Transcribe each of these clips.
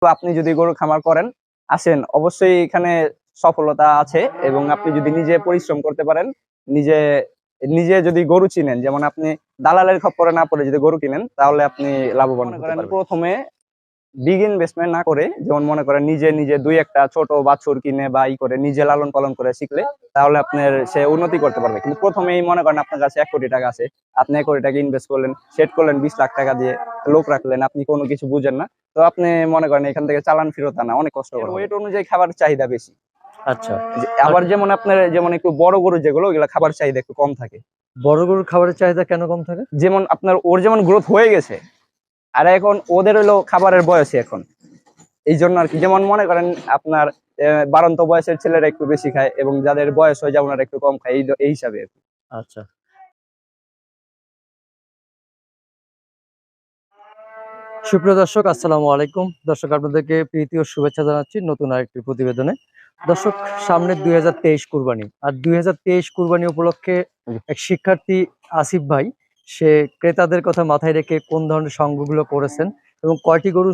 তো আপনি যদি গরু খামার করেন আসেন, অবশ্যই এখানে সফলতা আছে। এবং আপনি যদি নিজে পরিশ্রম করতে পারেন, নিজে নিজে যদি গরু চিনেন, যেমন আপনি দালালের খপ্পরে না পড়ে যদি গরু কিনেন, তাহলে আপনি লাভবান হতে পারবেন। প্রথমে বিগ ইনভেস্টমেন্ট না করে, যেমন মনে করেন নিজে নিজে দুই একটা ছোট বাছুর কিনে বা করে নিজে লালন পালন করে শিখলে তাহলে আপনার সে উন্নতি করতে পারবে। কিন্তু প্রথমেই মনে করেন আপনার কাছে 1 কোটি টাকা আছে, আপনি 1 কোটি টাকা ইনভেস্ট করলেন, সেট করলেন 20 লাখ টাকা দিয়ে, লোক রাখলেন, আপনি কোনো কিছু বুঝেন না, তো আপনি মনে করেন এখান থেকে চালান ফেরত আনা অনেক কষ্ট হবে। ওয়েট অনুযায়ী খাবার চাহিদা বেশি। আচ্ছা, আবার যেমন আপনার যেমন একটু বড় গরু যেগুলো, ওগুলো খাবার চাহিদা একটু কম থাকে। বড় গরুর খাবারের চাহিদা কেন কম থাকে? যেমন আপনার ওর যেমন গ্রোথ হয়ে গেছে, আর এখন ওদের হলো খাবারের বয়সে এখন, এই জন্য আর কি। যেমন মনে করেন আপনার বাড়ন্ত বয়সের ছেলেরা একটু বেশি খায় এবং যাদের বয়স হয়ে যায় ওনারা একটু কম খায়, এই হিসাবে আর কি। আচ্ছা, সুপ্রিয় দর্শক, আসসালামু আলাইকুম। দর্শক, আপনাদেরকে প্রীতি ও শুভেচ্ছা জানাচ্ছি নতুন আরেকটি প্রতিবেদনে। দর্শক, সামনে 2023 কুরবানি, আর 2023 কুরবানি উপলক্ষে এক শিক্ষার্থী আসিফ ভাই, সে ক্রেতাদের কথা মাথায় রেখে কোন ধরনের সংগ্রহগুলো করেছেন এবং কয়টি গরু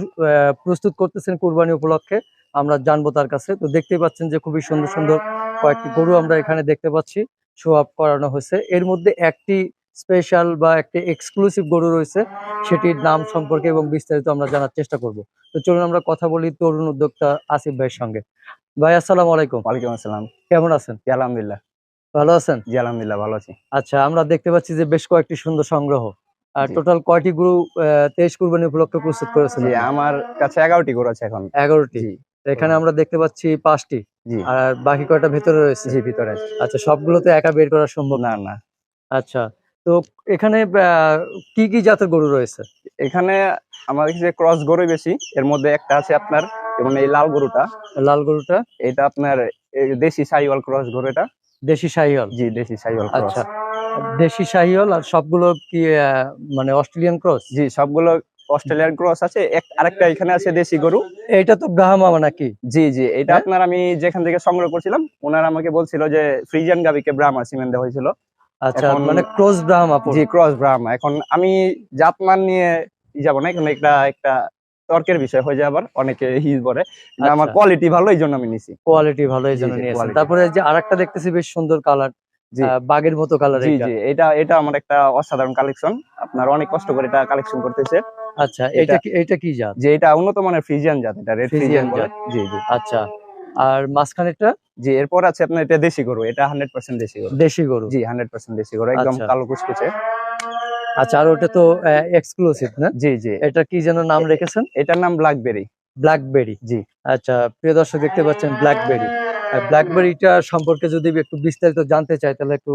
প্রস্তুত করতেছেন কুরবানি উপলক্ষে আমরা জানবো তার কাছে। তো দেখতেই পাচ্ছেন যে খুবই সুন্দর সুন্দর কয়েকটি গরু আমরা এখানে দেখতে পাচ্ছি, শো আপ করানো হয়েছে। এর মধ্যে একটি স্পেশাল বা একটি এক্সক্লুসিভ গরু রয়েছে, সেটির নাম সম্পর্কে এবং বিস্তারিত আমরা জানার চেষ্টা করব। তো চলুন আমরা কথা বলি তরুণ উদ্যোক্তা আসিফ ভাইয়ের সঙ্গে। ভাই, আসসালামু আলাইকুম। ওয়ালাইকুম আসসালাম। কেমন আছেন? জি আলহামদুলিল্লাহ। ভালো আছেন? জি আলহামদুলিল্লাহ ভালো আছি। আচ্ছা, আমরা দেখতে পাচ্ছি যে বেশ কয়েকটি সুন্দর সংগ্রহ। আর জি টোটাল কয়টি গরু 23 কুরবানি উপলক্ষে প্রস্তুত করেছেন জি আপনি? আমার কাছে 11টি গরু আছে এখন। 11টি। জি এখানে আমরা দেখতে পাচ্ছি 5টি। জি আর বাকি কয়টা ভেতরে রয়েছে? জি ভিতরে আছে। আচ্ছা, সবগুলো তো একা বের করা সম্ভব না না। না, আচ্ছা, তো এখানে কি কি জাতের গরু রয়েছে? এখানে আমার কাছে ক্রস গরুই বেশি। এর মধ্যে একটা আছে আপনার, যেমন এই লাল গরুটা, লাল গরুটা এটা আপনার দেশি সাইওয়াল ক্রস গরু এটা। দেশি শাহিওয়াল। জি দেশি সাইওয়াল ক্রস। আচ্ছা, দেশি শাহিওয়াল। আর সবগুলো কি মানে অস্ট্রেলিয়ান ক্রস? জি সবগুলো অস্ট্রেলিয়ান ক্রস আছে। আরেকটা এখানে আছে দেশি গরু। এটা তো ব্রাহ্মা নাকি? জি জি এটা হ্যাঁ? আপনার, আমি যেখান থেকে সংগ্রহ করছিলাম ওনারা আমাকে বলছিল যে ফ্রিজিয়ান গাবিকে ব্রাহ্মা সিমেন্ট দেওয়া হয়েছিল। আচ্ছা, এখন মানে ক্রস ব্রাহ্মা। জি ক্রস ব্রাহ্মা। এখন আমি জাতমান নিয়ে যাবো না, এখানে একটা একটা তর্কের বিষয় হয়ে যায়, আবার অনেকে বলে, কিন্তু আমার আচ্ছা, কোয়ালিটি ভালো এই জন্য আমি নিছি। কোয়ালিটি ভালো এই জি জন্য জি নিয়েছেন। কোয়ালিটি। তারপরে যে আরেকটা দেখতেছি বেশ সুন্দর কালার, জি বাঘের মতো কালার জি এটা। জি এটা এটা আমার একটা অসাধারণ কালেকশন। আপনার অনেক কষ্ট করে এটা কালেকশন করতেছে। আচ্ছা, এটা এটা কি জাত? যে এটা উন্নত মানের ফ্রিজিয়ান জাত, এটা রেড ফ্রিজিয়ান ফ্রিজিয়ান বলে। জাত। জি জি আচ্ছা, আর মাঝখানেরটা? জি এরপর আছে আপনার এটা দেশি গরু, এটা 100% দেশি গরু। দেশি গরু। জি 100% দেশি গরু, একদম আচ্ছা কালো কুচকুচে। আচ্ছা, আর ওটা তো এক্সক্লুসিভ না? জি জি এটা কি যেন নাম রেখেছেন? এটার নাম ব্ল্যাকবেরি। ব্ল্যাকবেরি। জি আচ্ছা, প্রিয় দর্শক, দেখতে পাচ্ছেন ব্ল্যাকবেরি। ব্ল্যাকবেরিটা সম্পর্কে যদি একটু বিস্তারিত জানতে চাই তাহলে একটু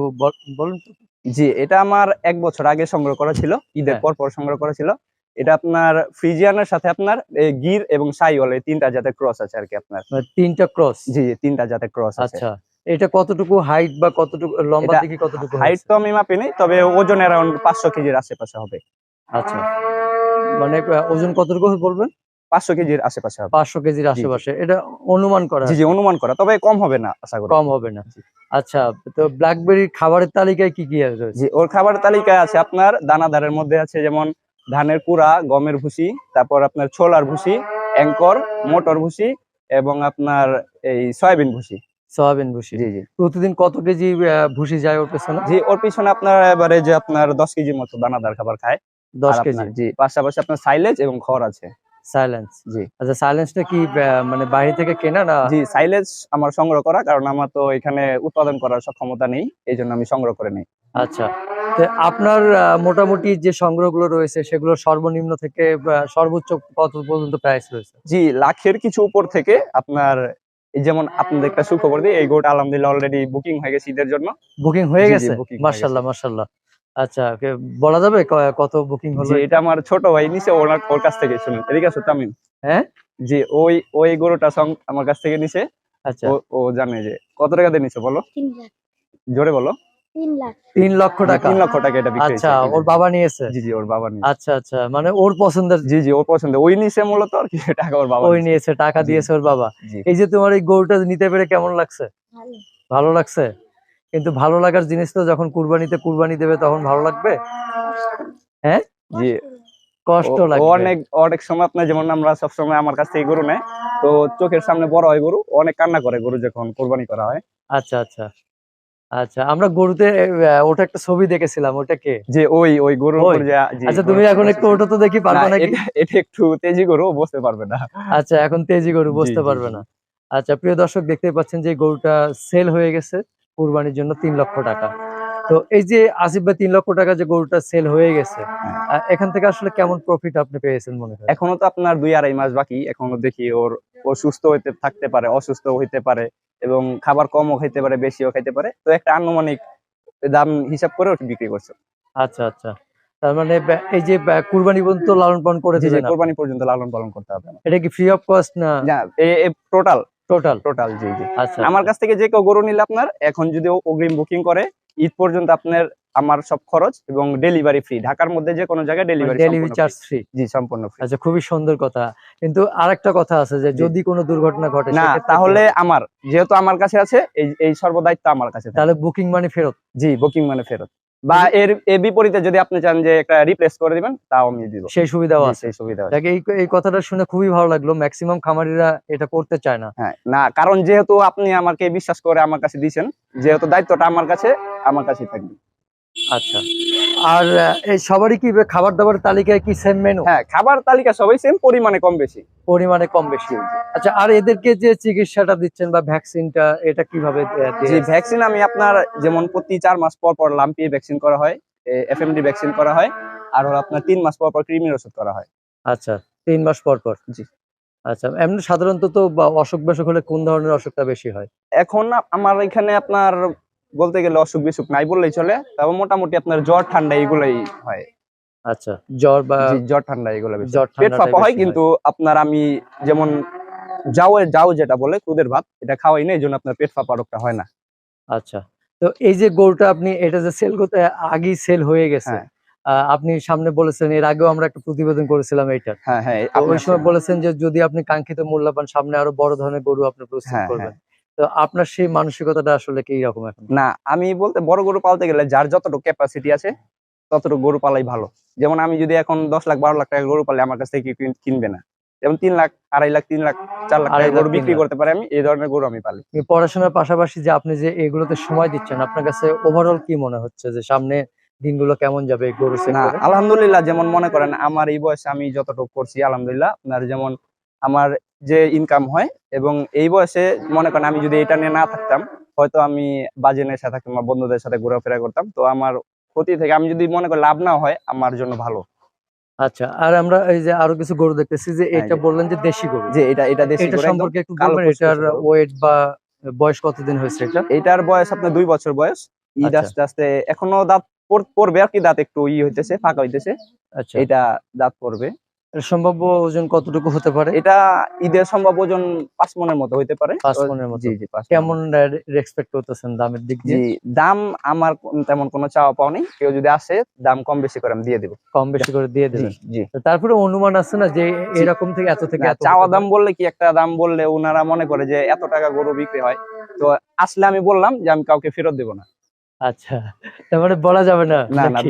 বলুন তো। জি এটা আমার 1 বছর আগে সংগ্রহ করা ছিল, ঈদের হ্যাঁ, পর পর সংগ্রহ করা ছিল। এটা আপনার ফ্রিজিয়ানের সাথে আপনার গির এবং সাইওয়াল এই 3টা জাতের ক্রস আছে আর কি আপনার। মানে 3টা ক্রস। জি 3টা জাতের ক্রস আছে। আচ্ছা, এটা কতটুকু হাইট বা কতটুকু লম্বা এটা দিকে কতটুকু হাইট হয়েছে? তো আমি মাপিনি, তবে ওজন অ্যারাউন্ড 500 কেজির আশেপাশে হবে। আচ্ছা, মানে ওজন কতটুকু বলবেন? 500 কেজির আশেপাশে হবে। 500 কেজির জি জি আশেপাশে, এটা অনুমান করা জি আর জি কি। অনুমান করা, তবে কম হবে না আশা করি। কম হবে না। জি আচ্ছা, তো ব্ল্যাকবেরির খাবারের তালিকায় কি কি রয়েছে? জি ওর খাবার তালিকায় আছে আপনার দানাদারের মধ্যে আছে যেমন ধানের কুড়া, গমের ভুসি, তারপর আপনার ছোলার ভুসি, অ্যাঙ্কর, মটর ভুসি এবং আপনার এই সয়াবিন ভুসি। সয়াবিন ভুসি। জি জি প্রতিদিন কত কেজি ভুসি যায় ওর পেছনে? জি ওর পিছনে আপনার এবারে যে আপনার 10 কেজির মতো দানাদার খাবার খায়। 10 আর কেজি। আপনার জি পাশাপাশি আপনার সাইলেজ এবং খড় আছে। সাইলেন্স। জি আচ্ছা, সাইলেন্সটা কি মানে বাইরে থেকে কেনা না? জি সাইলেজ আমার সংগ্রহ করা, কারণ আমার তো এখানে উৎপাদন করার সক্ষমতা নেই, এই জন্য আমি সংগ্রহ করে নেই। আচ্ছা, তো আপনার মোটামুটি যে সংগ্রহগুলো রয়েছে সেগুলো সর্বনিম্ন থেকে সর্বোচ্চ কত পর্যন্ত প্রাইস রয়েছে? জি লাখের কিছু উপর থেকে আপনার, এই যেমন আপনাদের একটা সুখবর দিই, এই গোটা আলহামদুলিল্লাহ অলরেডি বুকিং হয়ে গেছে ঈদের জন্য। বুকিং হয়ে জি জি গেছে? বুকিং হয়ে গেছে। মাশাআল্লাহ, মাশাআল্লাহ। আচ্ছা, বলা যাবে কত বুকিং হলো জি এটা এটা? আমার ছোট ভাই নিছে, ওর কাছ থেকে শুনুন। এদিকে আসো তামিম। হ্যাঁ? জি ওই ওই গরুটা আমার কাছ থেকে নিছে। আচ্ছা, ও ও জানে যে কত টাকা দিয়ে নিছে বলো, 3 লাখ। জোরে বলো। 3 লাখ। 3 লক্ষ জি টাকা। 3 লক্ষ টাকা এটা বিক্রি আচ্ছা, হয়েছে ওর ঈদে। বাবা নিয়েছে। জি জি ওর বাবা নিছে। আচ্ছা, আচ্ছা, মানে ওর পছন্দের। জি জি ওর পছন্দ, ওই নিছে মূলত আর কি, টাকা ওর বাবা ওই নিছে। নিয়েছে, টাকা জি দিয়েছে ওর বাবা। জি এই যে তোমার এই গরুটা নিতে পেরে কেমন লাগছে? ভালো। ভালো লাগছে। কিন্তু ভালো লাগার জিনিস তো যখন কুরবানিতে কুরবানি দেবে তখন ভালো লাগবে। হ্যাঁ? জি কষ্ট। কষ্ট ও লাগবে। অনেক অনেক সময় আপনার যেমন আমরা সবসময় আমার কাছ থেকে গরু নেয়, তো চোখের সামনে বড় হয় গরু, অনেক কান্না করে গরু যখন কোরবানি করা হয়। আচ্ছা আচ্ছা আচ্ছা, আমরা গরুতে ওটা একটা ছবি দেখেছিলাম, ওটা কে? যে ওই ওই গরুর ওই, উপর যে, জি আচ্ছা তুমি গরুর উপর এখন একটু বসেছিল। ওটা তো দেখি, না, পারবা নাকি? এটা এটা একটু তেজি গরু, ও বসতে পারবে না। আচ্ছা, এখন তেজি গরু জি বুঝতে জি পারবে জি। না। আচ্ছা প্রিয় দর্শক, দেখতেই পাচ্ছেন যে গরুটা সেল হয়ে গেছে কুরবানির জন্য 3 লক্ষ টাকা। তো এই যে আসিফ ভাই, 3 লক্ষ টাকা যে গরুটা সেল হয়ে গেছে, হ্যাঁ। এখান থেকে আসলে কেমন প্রফিট আপনি পেয়েছেন মনে হয়? এখনো তো আপনার 2-2.5 মাস বাকি, এখনো দেখি ও সুস্থ হইতে থাকতে পারে, অসুস্থ হইতে পারে, এবং খাবার কমও খাইতে পারে, বেশিও খাইতে পারে, তো একটা আনুমানিক দাম হিসাব করে ওটা বিক্রি করছে। আচ্ছা আচ্ছা, তার মানে এই যে কুরবানি পর্যন্ত লালন পালন করে জি জি, দিবেন আপনি? কোরবানি পর্যন্ত লালন পালন করতে হবে আমার। এটা কি ফ্রি অফ কস্ট না না, টোটাল টোটাল? টোটাল, জি জি। আচ্ছা আমার আচ্ছা কাছ থেকে যে কেউ গরু নিলে আপনার এখন যদি ও অগ্রিম বুকিং করে, ঈদ পর্যন্ত আপনার আমার সব খরচ এবং ডেলিভারি ফ্রি, ঢাকার মধ্যে যে কোনো জায়গায় মানে ডেলিভারি ডেলিভারি সম্পূর্ণ ফ্রি। Charge free? জি, সম্পূর্ণ ফ্রি। আচ্ছা, খুবই সুন্দর কথা। কিন্তু আরেকটা কথা আছে যে জি। যদি কোনো দুর্ঘটনা ঘটে না, সেক্ষেত্রে কি তাহলে হবে? আমার, যেহেতু আমার কাছে আছে, এই এই সর্বদায়িত্ব আমার কাছে তাহলে থাকবে। বুকিং মানি ফেরত? জি, বুকিং মানে ফেরত। বা এর বিপরীতে যদি আপনি চান যে একটা রিপ্লেস করে দিবেন, তাও আমি দিব। সেই সুবিধাও জি, আছে? সেই সুবিধা আছে। দেখ, এই কথাটা শুনে খুবই ভালো লাগলো। ম্যাক্সিমাম খামারিরা এটা করতে চায় না। হ্যাঁ, না, কারণ যেহেতু আপনি আমাকে বিশ্বাস করে আমার কাছে দিয়েছেন, যেহেতু দায়িত্বটা আমার কাছে, আমার কাছেই থাকবে। আচ্ছা, আর এই সবারই কি খাবার দাবারের তালিকায় কি সেম মেনু? হ্যাঁ, খাবার তালিকা সবাই সেম, পরিমাণে কম বেশি। পরিমাণে কম বেশি? জি জি। আচ্ছা, আর এদেরকে যে চিকিৎসাটা দিচ্ছেন বা ভ্যাকসিনটা, এটা কিভাবে দিয়ে জি, আসছেন? ভ্যাকসিন আমি আপনার যেমন প্রতি 4 মাস পর পর লাম্পি ভ্যাকসিন করা হয়, এফএমডি ভ্যাকসিন করা হয়, আর হলো আপনার 3 মাস পর পর কৃমির ওষুধ করা হয়। আচ্ছা, 3 মাস পর পর? জি। আচ্ছা, এমনি সাধারণত তো অসুখ বিসুখ হলে কোন ধরনের অসুখটা বেশি হয়? এখন আমার এখানে আপনার বলতে গেলে অসুখ বিসুখ নাই বললেই চলে, তবে মোটামুটি আপনার জ্বর ঠান্ডা এগুলাই হয়। আচ্ছা, জ্বর বা জি, জ্বর ঠান্ডা এগুলো বেশি জ্বর হয়। পেট ঠান্ডাটাই ফাঁপা হয়, বেশি হয়। কিন্তু আপনার আমি যেমন জাউ যেটা বলে খুদের ভাত, এটা খাওয়াই না, এইজন্য আপনার পেট ফাঁপা রোগটা হয় না। আচ্ছা, তো এই যে গরুটা আপনি এটা যে সেল করতে আগেই সেল হয়ে গেছে, হ্যাঁ আপনি সামনে বলেছেন, এর আগেও আমরা একটা প্রতিবেদন করেছিলাম এইটার। হ্যাঁ হ্যাঁ, তো আপনি ওই আসছেন। সময় বলেছেন যে যদি আপনি কাঙ্ক্ষিত মূল্য পান, সামনে আরো বড় ধরনের গরু আপনি প্রস্তুত হ্যাঁ হ্যাঁ। করবেন। তো আপনার সেই মানসিকতাটা আসলে কি রকম এখন? না, আমি বলতে বড় গরু পালতে গেলে যার যতটুকু ক্যাপাসিটি আছে ততটুকু গরু পালাই ভালো। যেমন আমি যদি এখন 10 লাখ 12 লাখ টাকা গরু পালে, আমার কাছ থেকে কেউ কিনবে না। যেমন 3 লাখ, 2.5 লাখ, 3 লাখ, 4 লাখ টাকা 2.5 লাখ গরু 3 বিক্রি লাখ? করতে পারে, আমি এই ধরনের গরু আমি পালি। এই পড়াশোনার পাশাপাশি যে আপনি যে এগুলোতে সময় দিচ্ছেন, আপনার কাছে ওভারঅল কি মনে হচ্ছে যে সামনে দিনগুলো কেমন যাবে এই গরু না, সেক্টরে? আলহামদুলিল্লাহ, যেমন মনে করেন আমার এই বয়সে আমি যতটুকু করছি আলহামদুলিল্লাহ, আপনার যেমন আমার যে ইনকাম হয়, এবং এই বয়সে মনে করেন আমি যদি এটা নিয়ে না থাকতাম, হয়তো আমি বাজে নেশা থাকতাম বা বন্ধুদের সাথে ঘোরাফেরা করতাম, তো আমার ক্ষতি থেকে আমি যদি মনে করি লাভ না হয়, আমার জন্য ভালো। আচ্ছা, আর আমরা এই যে আরো কিছু গরু দেখতেছি যে হ্যাঁ, এটা বললেন যে দেশি গরু। যে এটা এটা দেশি এটা গরু, একদম সম্পর্কে একটু কালো বলবেন, এটার কুচকুচে গরু। ওয়েট বা বয়স কতদিন হয়েছে এটা? এটার বয়স আপনার 2 বছর বয়স। ঈদ আচ্ছা আস্তে আস্তে এখনো দাঁত পড়বে আর কি, দাঁত একটু হইতেছে, ফাঁকা হইতেছে। আচ্ছা, এটা দাঁত পড়বে। এর সম্ভাব্য ওজন কতটুকু হতে পারে? এটা ঈদের সম্ভব ওজন 5 মণের মতো হইতে পারে। 5 মনের মতো? জি জি, 5 মণ। কেমন এক্সপেক্ট করতেছেন দামের দিক জি, দিয়ে? দাম আমার তেমন কোনো চাওয়া পাওয়া নেই, কেউ যদি আসে দাম কম বেশি করে আমি দিয়ে দেবো। কম বেশি করে দিয়ে জি দেবেন? জি তো তারপরে অনুমান আছে না যে জি। এরকম থেকে এত থেকে না, এত চাওয়া হতে দাম পারে? বললে কি, একটা দাম বললে ওনারা মনে করে যে এত টাকা গরু বিক্রি হয়, তো আসলে আমি বললাম যে আমি কাউকে ফেরত দেবো না। আচ্ছা, তার মানে বলা যাবে না না না, নাকি?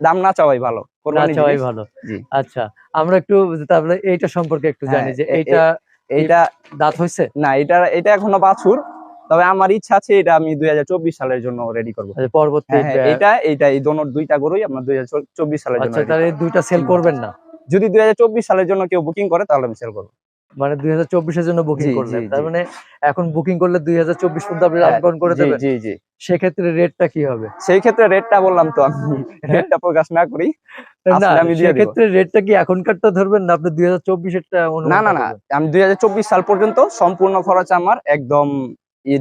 দাম না চাওয়াই ভালো, না কোরবানি চাওয়াই জিনিস। ভালো। জি। আচ্ছা, আমরা একটু তারপরে এইটা সম্পর্কে একটু হ্যাঁ, জানি যে এইটা কি এইটা দাঁত হইছে? না, এটা এখনো বাছুর। তবে আমার ইচ্ছা আছে এটা আমি 2024 সালের জন্য রেডি করব। আচ্ছা, পরবর্তী হ্যাঁ হ্যাঁ, এইটা এই দুইটা গরুই আপনার 2024 সালের জন্য আচ্ছা, রেডি তাহলে করব। এই ২ টা সেল করবেন না? যদি 2024 সালের জন্য কেউ বুকিং করে, তাহলে আমি সেল করব। মানে ২০২৪ এর জন্য বুকিং জি জি করলেন। তার জি। মানে এখন বুকিং করলে ২০২৪ পর্যন্ত আপনি লালন হ্যাঁ, পালন করে জি দেবেন? জি জি। সেক্ষেত্রে রেটটা কি হবে? সেই ক্ষেত্রে রেটটা বললাম তো আমি, হ্যাঁ? রেটটা প্রকাশ না করি, না, আসলে আমি দিয়ে দিব। সেক্ষেত্রে রেটটা কি এখনকারটা ধরবেন না আপনি ২০২৪ এরটা না অনুমানটা না না, করবেন? আমি 2024 সাল পর্যন্ত সম্পূর্ণ খরচ আমার, একদম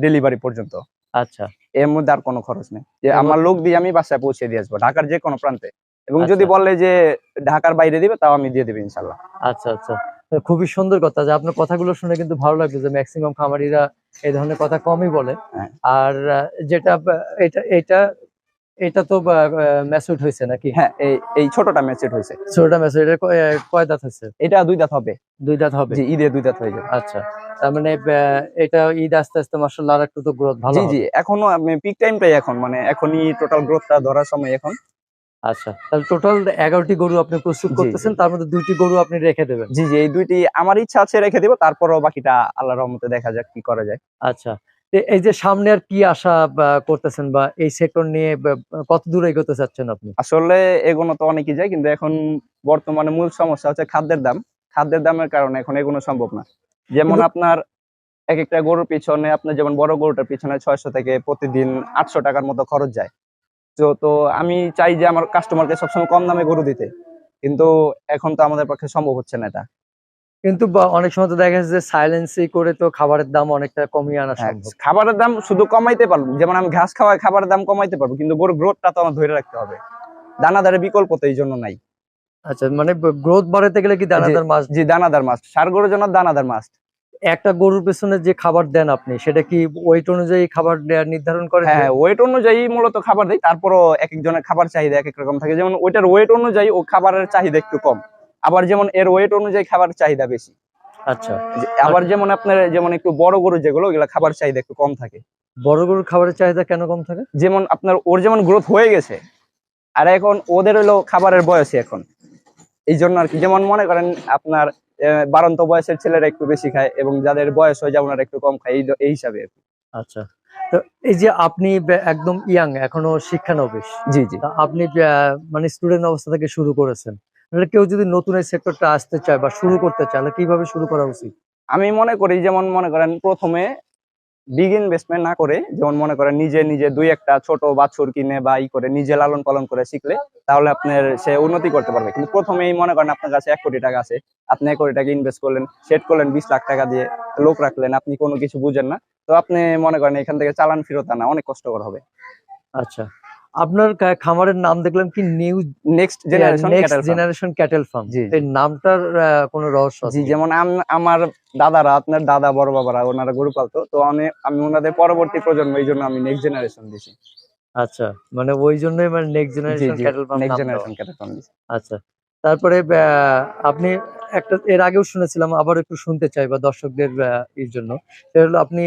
ডেলিভারি পর্যন্ত। আচ্ছা, এর মধ্যে আর কোনো খরচ নেই, যে এর আমার মধ্যে লোক দিয়ে আমি বাসায় পৌঁছে দিয়ে আসবো ঢাকার যে কোনো প্রান্তে। এবং যদি আচ্ছা, বলে যে ঢাকার বাইরে দিবে, তাও আমি দিয়ে দেবো ইনশাল্লাহ। আচ্ছা, আচ্ছা। তো খুবই সুন্দর কথা যে আপনার কথাগুলো শুনে কিন্তু ভালো লাগলো যে মেক্সিমাম খামারিরা এই ধরনের কথা কমই বলে। হ্যাঁ আর যেটা এটা এটা এটা তো ম্যাচিউরড হইছে নাকি? হ্যাঁ, এই ছোটটা ম্যাচিউরড হয়েছে। ছোটটা ম্যাচিউরড, এটা কয় দাঁত হইছে? এটা 2 দাঁত হবে। ২ দাঁত হবে? জি, ঈদে 2 দাঁত হয়ে যাবে। আচ্ছা। তার মানে এটা ঈদ আস্তে, আস্তে মাশাআল্লাহ আরেকটু তো গ্রোথ ভালো জি জি, হবে। এখনো আমি পিক টাইমটাই এখন, মানে এখনই টোটাল গ্রোথটা ধরার সময় এখন। আচ্ছা, তাহলে টোটাল 11টি গরু আপনি প্রস্তুত জি, করতেছেন, জি। তার মধ্যে 2টি গরু আপনি রেখে দেবেন। জি, জি, এই ২ টি আমার ইচ্ছা আছে রেখে দিব। তারপরেও বাকিটা আল্লাহর রহমতে দেখা যাক কি করা যায়। আচ্ছা। এই যে সামনে আর কি আশা করতেছেন, বা এই সেক্টর নিয়ে কত দূর এগোতে চাচ্ছেন আপনি? আসলে এগোনো তো অনেকই যায়, কিন্তু এখন বর্তমানে মূল সমস্যা হচ্ছে খাদ্যের দাম। খাদ্যের দামের কারণে এখন এগোনো সম্ভব না। যেমন কিন্তু আপনার একেকটা গরুর পিছনে আপনার যেমন বড় গরুটার পিছনে ৬০০ থেকে প্রতিদিন ৳৮০০ মতো খরচ যায়। তো আমি চাই যে আমার কাস্টমারকে সবসময় কম দামে গরু দিতে। কিন্তু এখন তো আমাদের পক্ষে সম্ভব হচ্ছে না এটা। কিন্তু অনেক সময় তো দেখা যাচ্ছে যে সাইলেন্সি করে তো খাবারের দাম অনেকটা কমিয়ে আনা হ্যাঁ, সম্ভব। খাবারের দাম শুধু কমাইতে পারব। যেমন আমি ঘাস খাওয়াই খাবারের দাম কমাইতে পারবো। কিন্তু গরুর গ্রোথটা তো আমার ধইরা রাখতে হবে। দানাদারের বিকল্প তো এইজন্য নাই। আচ্ছা, মানে গ্রোথ বাড়াতে গেলে কি জি, দানাদার মাস্ট? জি, দানাদার মাস্ট। ষাঁড় গরুর জন্য দানাদার মাস্ট। একটা গরুর পেছনে যে খাবার দেন আপনি, সেটা কি ওয়েট অনুযায়ী খাবার নির্ধারণ করেন হ্যাঁ, যে? হ্যাঁ, ওয়েট অনুযায়ী মূলত খাবার দেই। তারপরও একেকজনের খাবার চাহিদা একেক রকম থাকে। যেমন ওইটার ওয়েট অনুযায়ী ও খাবারের চাহিদা একটু কম। আবার যেমন এর ওয়েট অনুযায়ী খাবারের চাহিদা বেশি। আচ্ছা। আর আবার যেমন আপনার যেমন একটু বড় গরু যেগুলো ওগুলা খাবার চাহিদা একটু কম থাকে। বড় গরুর খাবারের চাহিদা কেন কম থাকে? যেমন আপনার ওর যেমন গ্রোথ হয়ে গেছে। আর এখন ওদের হলো খাবারের বয়সী এখন। এইজন্য আরকি যেমন মনে করেন আপনার বাড়ন্ত বয়সের ছেলেরা একটু বেশি খায় এবং যাদের বয়স হয়ে যায় ওনারা একটু কম খায়। এই হিসাবে আরকি। আচ্ছা। তো এই যে আপনি একদম ইয়াং, এখনো শিক্ষানবিশ। জি, জি। তা আপনি মানে স্টুডেন্ট অবস্থা থেকে শুরু করেছেন। তাহলে কেউ যদি নতুন এই সেক্টরটা আসতে চায় বা শুরু করতে চায়, তাহলে কিভাবে শুরু করা উচিত? আমি মনে করি যেমন মনে করেন ১ম এ বিগ ইনভেস্টমেন্ট না করে যেমন মনে করেন নিজে ২-১ টা ছোট বাছুর কিনে বা করে নিজে লালন পালন করে শিখলে তাহলে আপনার সে উন্নতি করতে পারবে। কিন্তু ১ম এই মনে করেন আপনার কাছে ৳১,০০,০০,০০০ আছে। আপনি ৳১,০০,০০,০০০ ইনভেস্ট করলেন, সেট করলেন ৳২০,০০,০০০ দিয়ে, লোক রাখলেন, আপনি কোনো কিছু বুঝেন না। তো আপনি মনে করেন এখান থেকে চালান ফেরত আনা অনেক কষ্টকর হবে। আচ্ছা। আপনার খামারের নাম দেখলাম কি next generation next cattle farm. Generation cattle farm. জি, জি। এই নামটার কোনো রহস্য জি, আছে কিনা? যেমন আমার দাদারা আপনার দাদা বড় বাবারা ওনারা গরু পালতো। তো আমি ওনাদের পরবর্তী প্রজন্ম এইজন্য আমি নেক্সট জেনারেশন দিছি। আচ্ছা, মানে ওই জন্যই মানে নেক্সট জি, জেনারেশন জি, ক্যাটেল ফার্ম নেক্সট নাম দেওয়া। জেনারেশন ক্যাটেল ফার্ম দিছি। আচ্ছা। তারপরে আপনি একটা এর আগেও শুনেছিলাম, আবার একটু শুনতে চাই বা দর্শকদের এর জন্য। সেটা হলো, আপনি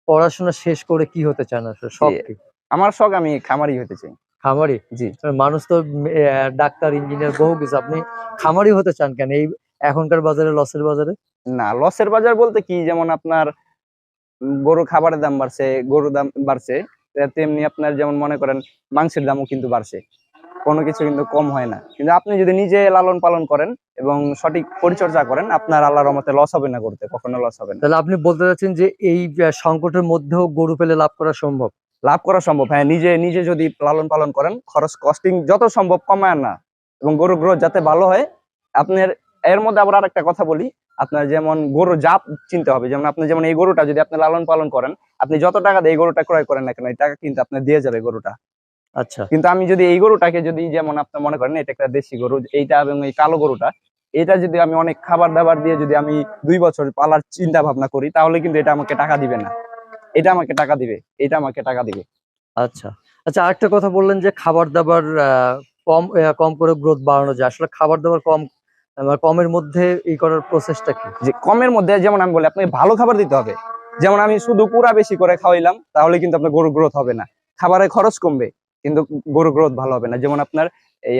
পড়াশোনা শেষ করে কি হতে চান আসলে? জি, শখ কি? আমার শখ আমি খামারি হতে চাই। খামারি? জি। মানুষ তো ডাক্তার, ইঞ্জিনিয়ার বহু কিছু। আপনি খামারি হতে চান কেন? এই এখনকার বাজারে, লসের বাজারে? না, লসের বাজার বলতে কি যেমন আপনার গরুর খাবারের দাম বাড়ছে, গরুর দাম বাড়ছে। তেমনি আপনার যেমন মনে করেন মাংসের দামও কিন্তু বাড়ছে। কোন কিছু কিন্তু কম হয় না। কিন্তু আপনি যদি নিজে লালন পালন করেন এবং সঠিক পরিচর্যা করেন আপনার আল্লাহর রহমতে লস হবে না গরুতে, কখনো লস হবে না। তাহলে আপনি বলতে চাচ্ছেন যে এই সংকটের মধ্যেও গরু পেলে লাভ করা সম্ভব? লাভ করা সম্ভব। হ্যাঁ, নিজে যদি লালন পালন করেন, কস্টিং যত সম্ভব কমায় না এবং গরুর গ্রোথ যাতে ভালো হয়। আপনার এর মধ্যে আবার আরেকটা কথা বলি, আপনার যেমন গরুর জাত চিনতে হবে। যেমন আপনি যেমন এই গরুটা যদি আপনি লালন পালন করেন, আপনি যত টাকা দিয়ে এই গরুটা ক্রয় করেন না কেন, এই টাকা কিন্তু আপনার দিয়ে যাবে গরুটা। আচ্ছা। কিন্তু আমি যদি এই গরুটাকে যদি যেমন আপনি মনে করেন এটা একটা দেশি গরু, এইটা এবং এই কালো গরুটা, এটা যদি আমি অনেক খাবার-দাবার দিয়ে যদি আমি ২ বছর পালার চিন্তা ভাবনা করি, তাহলে কিন্তু এটা আমাকে টাকা দিবে না। এটা আমাকে টাকা দিবে, এটা আমাকে টাকা দিবে। আচ্ছা। আচ্ছা, আরেকটা কথা বললেন যে খাবার-দাবার কম করে গ্রোথ বাড়ানো যায়। আসলে খাবার-দাবার কমের মধ্যে করার প্রসেসটা কি? যে কমের মধ্যে যেমন আমি বলি আপনাকে ভালো খাবার দিতে হবে। যেমন আমি শুধু পুরা বেশি করে খাওয়াইলাম তাহলে কিন্তু আপনার গরুর গ্রোথ হবে না। খাবারের খরচ কমবে কিন্তু গরুর গ্রোথ ভালো হবে না। যেমন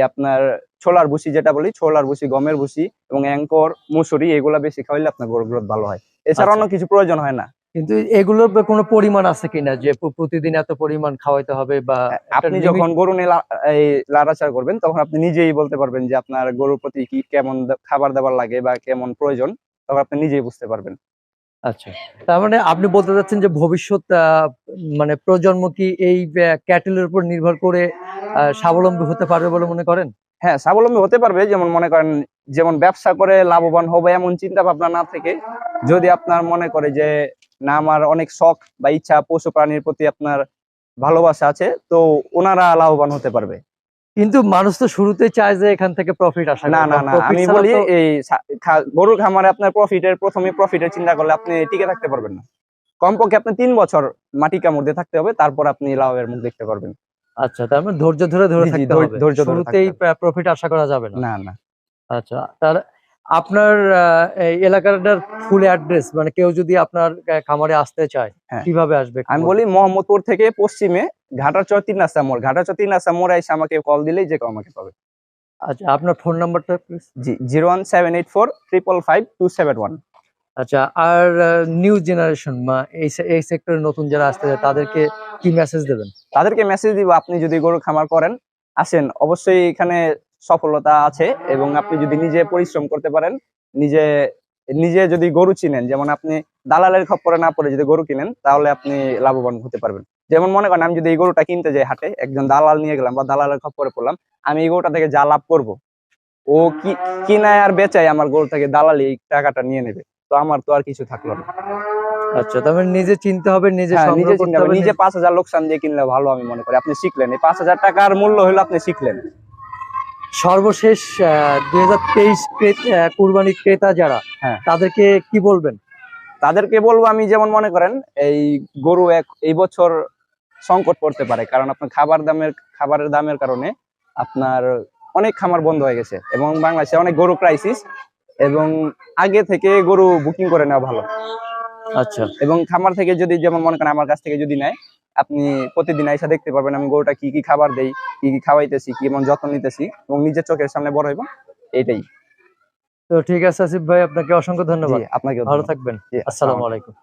আপনার ছোলার ভুসি যেটা বলি, ছোলার ভুসি, গমের ভুসি এবং অ্যাঙ্কর, মুসুরি এগুলা বেশি খাওয়াইলে আপনার গরুর গ্রোথ ভালো হয়। এছাড়া আচ্ছা। অন্য কিছু প্রয়োজন হয় না। কিন্তু এগুলোর কোনো পরিমাণ আছে কিনা, যে প্রতিদিন এত পরিমাণ খাওয়াইতে হবে, বা একটা আপনি লিমিট? যখন গরু নিয়ে এই লাড়াচাড়া করবেন তখন আপনি নিজেই বলতে পারবেন যে আপনার গরুর প্রতি কি কেমন খাবার-দাবার লাগে বা কেমন প্রয়োজন, তখন আপনি নিজেই বুঝতে পারবেন। আচ্ছা। তার মানে আপনি বলতে চাচ্ছেন যে ভবিষ্যৎ মানে প্রজন্ম কি এই ক্যাটেলের উপর নির্ভর করে স্বাবলম্বী হতে পারবে বলে মনে করেন? হ্যাঁ, স্বাবলম্বী হতে পারবে। যেমন মনে করেন যেমন ব্যবসা করে লাভবান হবে এমন চিন্তা ভাবনা না থেকে যদি আপনার মনে করে যে না আমার অনেক শখ বা ইচ্ছা পশু প্রাণীর প্রতি আপনার ভালোবাসা আছে তো ওনারা লাভবান হতে পারবে। কিন্তু মানুষ তো শুরুতেই চায় যে এখান থেকে প্রফিট আশা না, করে। না, কারণ না। প্রফিট আমি ছাড়া বলি তো। এই গরুর খামারে আপনার প্রথমে প্রফিটের চিন্তা করলে আপনি টিকে থাকতে পারবেন না। কমপক্ষে আপনি ৩ বছর মাটি কামড় দিয়ে থাকতে হবে। তারপর আপনি লাভের মুখ দেখতে পারবেন। আচ্ছা, তার মানে ধৈর্য ধরে জি, জি, থাকতে হবে। ধৈর্য ধরে থাকতে শুরুতেই হবে। প্রফিট আশা করা যাবে না। না, না। আচ্ছা, তাহলে আপনার এই এলাকাটার ফুল অ্যাড্রেস, মানে কেউ যদি আপনার খামারে আসতে চায় হ্যাঁ। কিভাবে আসবে একটু আমি বলি বলবেন? মোহাম্মদপুর থেকে পশ্চিমে ঘাটাচর 3 রাস্তা মোড়, ঘাটাচর 3 রাস্তা মোড়ে এসে আমাকে কল দিলেই যে কেউ আমাকে পাবে। আচ্ছা, আপনার ফোন নাম্বারটা প্লিজ। জি, 01784 555 271। আচ্ছা, আর নিউ জেনারেশন বা এই সেক্টরে নতুন যারা আসতে চায় তাদেরকে কি মেসেজ দেবেন? তাদেরকে মেসেজ দিব, আপনি যদি গরু খামার করেন আসেন, অবশ্যই এখানে সফলতা আছে। এবং আপনি যদি নিজে পরিশ্রম করতে পারেন, নিজে নিজে যদি গরু চিনেন, যেমন আপনি দালালের খপ্পরে না পড়ে যদি গরু কিনেন, তাহলে আপনি লাভবান হতে পারবেন। যেমন মনে করেন আমি যদি এই গরুটা কিনতে যাই হাটে, একজন দালাল নিয়ে গেলাম বা দালালের খপ্পরে পড়লাম, আমি এই গরুটা থেকে যা লাভ করব, ও কি কিনায় আর বেচায় আমার গরু থেকে দালালি এই টাকাটা নিয়ে নেবে, তো আমার তো আর কিছু থাকলো না। আচ্ছা, তবে নিজে চিনতে হবে, নিজে হ্যাঁ, সংগ্রহ নিজে করতে চিন্তা হবে। নিজে 5,000 লোকসান দিয়ে কিনলে ভালো আমি মনে করি। আপনি শিখলেন, এই 5,000 টাকার মূল্য হলো আপনি শিখলেন। সর্বশেষ 2023 কুরবানি ক্রেতা যারা, হ্যাঁ, তাদেরকে কি বলবেন? তাদেরকে বলবো আমি, যেমন মনে করেন এই গরু এই বছর সংকট পড়তে পারে, কারণ আপনার খাবারের দামের কারণে আপনার অনেক খামার বন্ধ হয়ে গেছে এবং বাংলাদেশে অনেক গরু ক্রাইসিস, এবং আগে থেকে গরু বুকিং করে নেওয়া ভালো। আচ্ছা, এবং খামার থেকে যদি, যেমন মনে করেন আমার কাছ থেকে যদি নেয়, আপনি প্রতিদিন এসে দেখতে পারবেন আমি গরুটা কি কি খাবার দেই, কি কি খাওয়াইতেছি, কেমন যত্ন নিতেছি, এবং নিজের চোখের সামনে বড় হইব, এটাই। তো ঠিক আছে আসিফ ভাই, আপনাকে অসংখ্য জি, ধন্যবাদ। আপনাকে ভালো থাকবেন। জি, আসসালামু আলাইকুম।